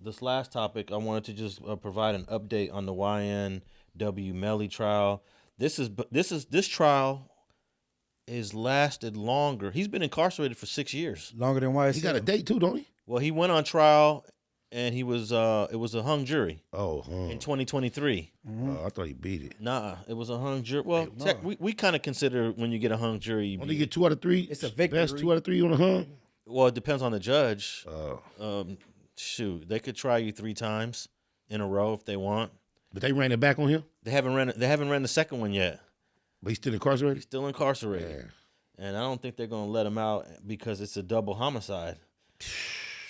this last topic, I wanted to just provide an update on the YNW Melly trial. This trial is lasted longer. He's been incarcerated for 6 years. Longer than YSL. He got a date too, don't he? Well, he went on trial, and he was it was a hung jury. Oh, in 2023. I thought he beat it. Nah, it was a hung jury. Well, we kind of consider when you get a hung jury, you only get 2 out of 3. It's a victory. Best 2 out of 3 on a hung. Well, it depends on the judge. Shoot, they could try you 3 times in a row if they want. But they ran it back on him. They haven't ran the second one yet. But he's still incarcerated. He's still incarcerated, and I don't think they're gonna let him out because it's a double homicide.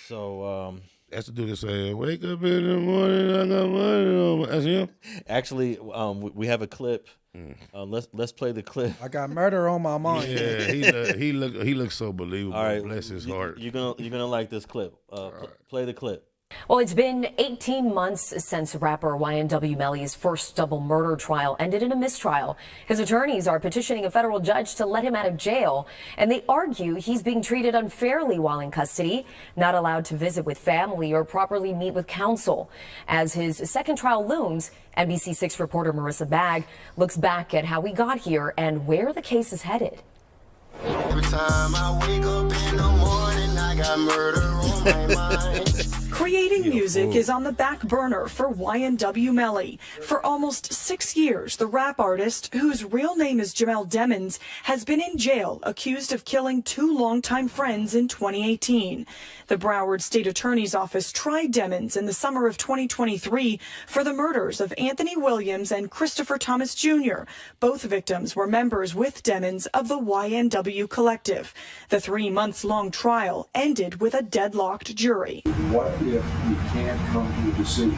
So that's the dude that said, "Wake up in the morning, I got money on." That's him. Actually, we have a clip. Let's play the clip. I got murder on my mind. Yeah, he looks so believable. All right, bless his heart. You're gonna like this clip. Play the clip. Well, it's been 18 months since rapper YNW Melly's first double murder trial ended in a mistrial. His attorneys are petitioning a federal judge to let him out of jail, and they argue he's being treated unfairly while in custody, not allowed to visit with family or properly meet with counsel. As his second trial looms, NBC6 reporter Marissa Bagg looks back at how we got here and where the case is headed. Every time I wake up in the morning, I got murder on my mind. Creating music is on the back burner for YNW Melly. For almost 6 years, the rap artist, whose real name is Jamel Demons, has been in jail accused of killing 2 longtime friends in 2018. The Broward State Attorney's Office tried Demons in the summer of 2023 for the murders of Anthony Williams and Christopher Thomas Jr. Both victims were members with Demons of the YNW Collective. The 3-month-long trial ended with a deadlocked jury. What if we can't come to a decision?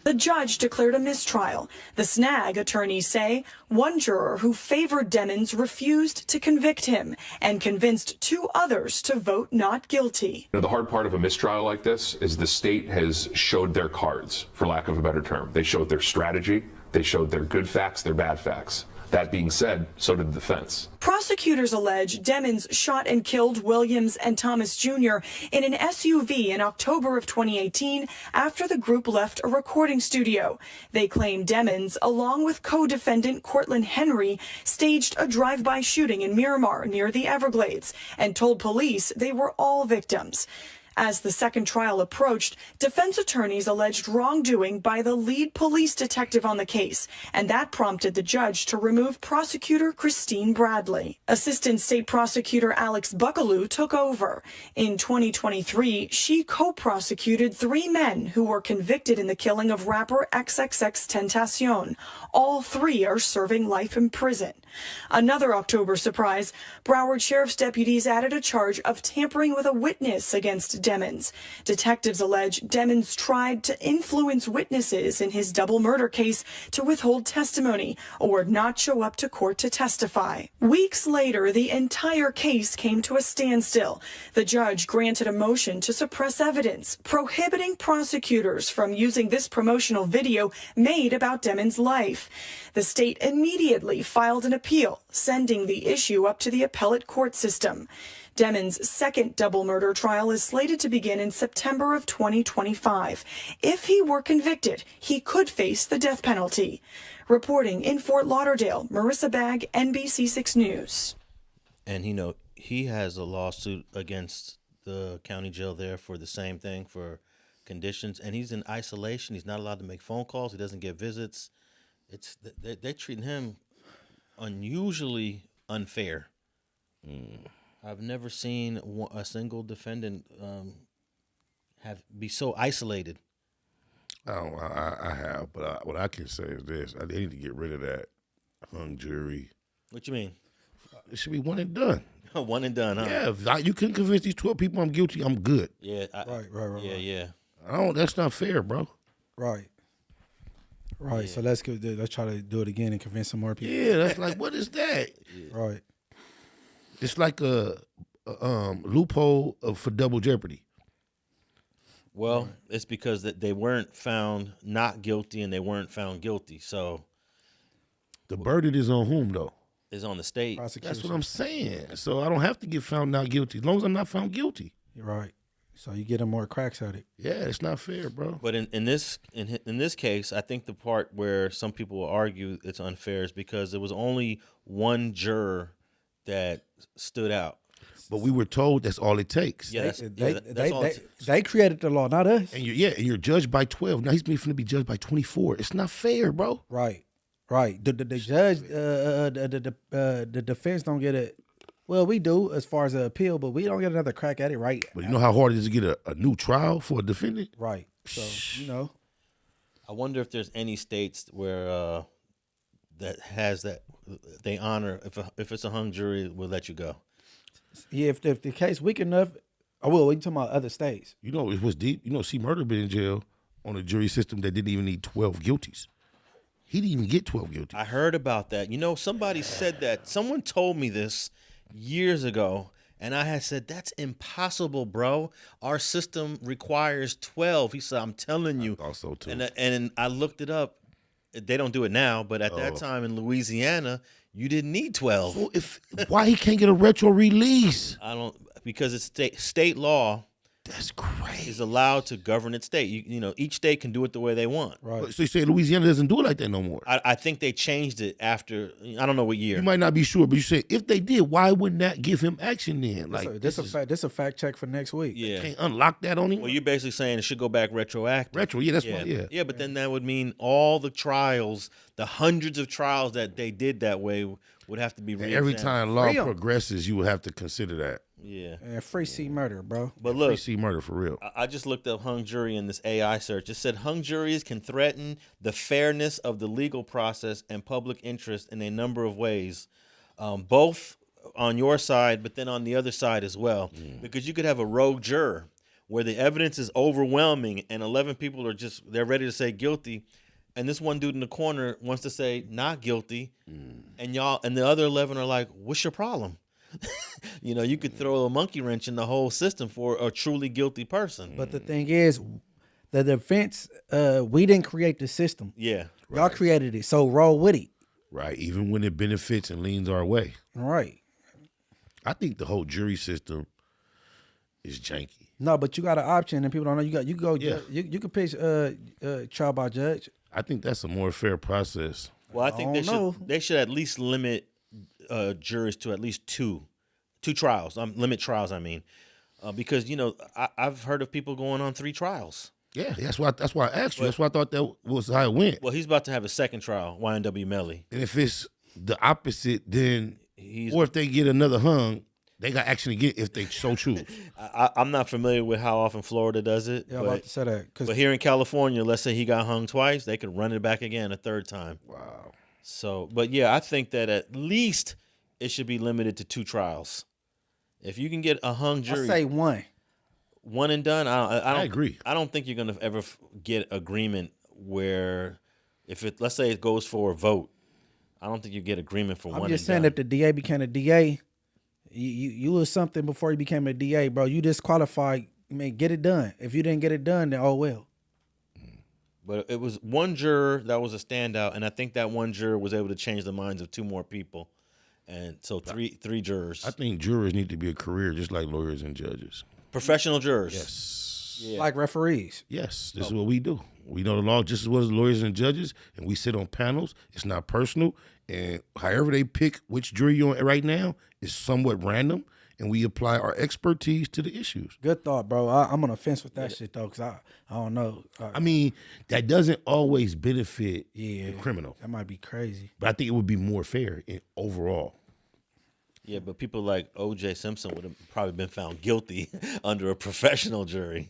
The judge declared a mistrial. The snag, attorneys say, one juror who favored Demons refused to convict him and convinced 2 others to vote not guilty. The hard part of a mistrial like this is the state has showed their cards, for lack of a better term. They showed their strategy. They showed their good facts, their bad facts. That being said, so did the defense. Prosecutors allege Demons shot and killed Williams and Thomas Jr. in an SUV in October of 2018 after the group left a recording studio. They claim Demons, along with co-defendant Cortland Henry, staged a drive-by shooting in Miramar near the Everglades and told police they were all victims. As the second trial approached, defense attorneys alleged wrongdoing by the lead police detective on the case, and that prompted the judge to remove prosecutor Christine Bradley. Assistant State Prosecutor Alex Buckaloo took over. In 2023, she co-prosecuted 3 men who were convicted in the killing of rapper XXXTentacion. All 3 are serving life in prison. Another October surprise, Broward Sheriff's deputies added a charge of tampering with a witness against Demons. Detectives allege Demons tried to influence witnesses in his double murder case to withhold testimony or not show up to court to testify. Weeks later, the entire case came to a standstill. The judge granted a motion to suppress evidence, prohibiting prosecutors from using this promotional video made about Demons' life. The state immediately filed an appeal, sending the issue up to the appellate court system. Demons' second double murder trial is slated to begin in September of 2025. If he were convicted, he could face the death penalty. Reporting in Fort Lauderdale, Marissa Bagg, NBC6 News. And he has a lawsuit against the county jail there for the same thing, for conditions, and he's in isolation. He's not allowed to make phone calls. He doesn't get visits. They're treating him unusually unfair. I've never seen a single defendant be so isolated. I have, but what I can say is this: they need to get rid of that hung jury. What you mean? It should be one and done. One and done, huh? Yeah, if you can convince these 12 people I'm guilty, I'm good. Yeah, Right. Yeah. That's not fair, bro. Right. Yeah. So let's try to do it again and convince some more people. Yeah, that's like, what is that? Yeah. Right. It's like a loophole for double jeopardy. Well, it's because they weren't found not guilty and they weren't found guilty. So the burden is on whom, though? Is on the state. That's what I'm saying. So I don't have to get found not guilty as long as I'm not found guilty. You're right. So you get them more cracks at it. Yeah, it's not fair, bro. But in this case, I think the part where some people will argue it's unfair is because there was only one juror that stood out. But we were told that's all it takes. Yeah, that's all. They created the law, not us. And you're judged by 12. Now he's going to be judged by 24. It's not fair, bro. Right. The judge, the defense don't get it. Well, we do as far as an appeal, but we don't get another crack at it, right? But you know how hard it is to get a new trial for a defendant? Right. So, I wonder if there's any states where that has that they honor if it's a hung jury, will let you go. Yeah, if the case weak enough, I will. We talking about other states. You know, it was deep. You know, C. Murder been in jail on a jury system that didn't even need 12 guilties. He didn't even get 12 guilties. I heard about that. You know, somebody said that. Someone told me this years ago, and I had said, that's impossible, bro. Our system requires 12. He said, I'm telling you. I thought so, too. And I looked it up. They don't do it now, but at that time in Louisiana, you didn't need 12. So why he can't get a retro release? Because it's state law. That's crazy. Is allowed to govern its state. You know, each state can do it the way they want. Right. So you say Louisiana doesn't do it like that no more? I think they changed it after, I don't know what year. You might not be sure, but you say if they did, why wouldn't that give him action then? Like this a fact check for next week. Yeah. Can't unlock that on him? Well, you're basically saying it should go back retroactive. Yeah, that's why, yeah. Yeah, but then that would mean all the trials, the hundreds of trials that they did that way would have to be reexamined. Every time law progresses, you would have to consider that. Yeah. And free C murder, bro. But look, free C murder for real. I just looked up hung jury in this AI search. It said hung juries can threaten the fairness of the legal process and public interest in a number of ways, both on your side, but then on the other side as well. Because you could have a rogue juror where the evidence is overwhelming and 11 people are they're ready to say guilty. And this one dude in the corner wants to say not guilty. And the other 11 are like, what's your problem? You know, you could throw a monkey wrench in the whole system for a truly guilty person. But the thing is, the defense, we didn't create the system. Yeah. Y'all created it, so roll with it. Right, even when it benefits and leans our way. Right. I think the whole jury system is janky. No, but you got an option, and people don't know. You go. Yeah. You can pitch trial by judge. I think that's a more fair process. Well, I think they should at least limit juries to at least two trials. Limit trials, I mean, because you know I've heard of people going on 3 trials. Yeah, that's why I asked you. That's why I thought that was how it went. Well, he's about to have a second trial, YNW Melly. And if it's the opposite, then or if they get another hung, they got action to get if they so choose. I'm not familiar with how often Florida does it. Yeah, I'm about to say that. But here in California, let's say he got hung twice, they could run it back again a third time. Wow. So, but yeah, I think that at least it should be limited to 2 trials. If you can get a hung jury, I say 1. One and done. I agree. I don't think you're gonna ever get agreement where, let's say it goes for a vote, I don't think you get agreement for one. I'm just saying, if the DA became a DA, you was something before you became a DA, bro. You disqualified. I mean, get it done. If you didn't get it done, then oh well. But it was one juror that was a standout, and I think that one juror was able to change the minds of 2 more people, and so three jurors. I think jurors need to be a career just like lawyers and judges. Professional jurors. Yes. Yeah. Like referees. Yes, this is what we do. We know the law just as well as lawyers and judges, and we sit on panels. It's not personal, and however they pick which jury you're on right now is somewhat random, and we apply our expertise to the issues. Good thought, bro. I'm on the fence with that shit, though, because I don't know. I mean, that doesn't always benefit the criminal. That might be crazy. But I think it would be more fair overall. Yeah, but people like O.J. Simpson would have probably been found guilty under a professional jury.